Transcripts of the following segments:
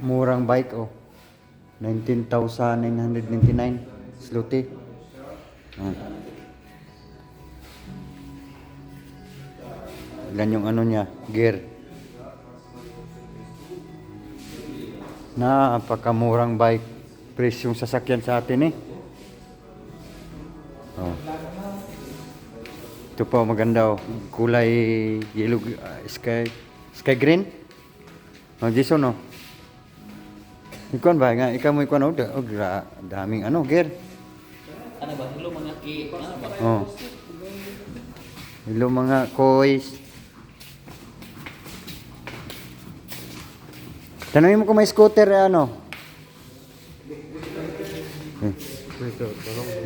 murang bike oh. 19,999 zloty. Oh. Ilan yung ano niya, gear. Napakamurang bike. Presyong sasakyan sa atin eh. Oh. Ito po maganda oh. Kulay yellow, sky green. Oh, Jason oh. Ikuan ba nga ikaw mo ikuan oh, daming ano gear. Ano ba? Hello mga ano ba? Oh. Hello mga kois. Tanungin mo kung may scooter ano.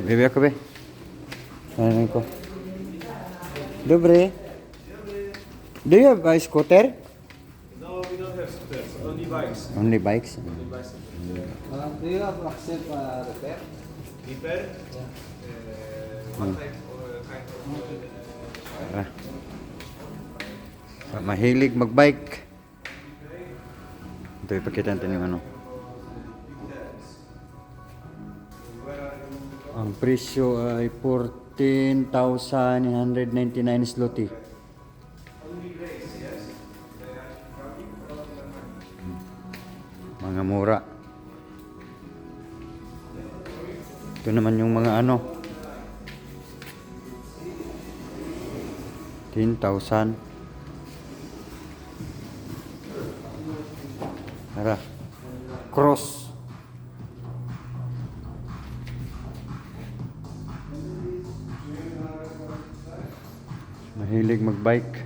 Bebe ako be. Tanungin ko. Dobre. Do you have a scooter? No, we don't have scooters, only bikes. Only bikes. Only bikes. Do you have accept repair? Repair? What type kind of Mahilig magbike. Ito ipakita natin yung ano. Ang presyo ay 14,999 zloty. Mga mura. Ito naman yung mga ano. 10,000. Tara. Cross. Mahilig magbike.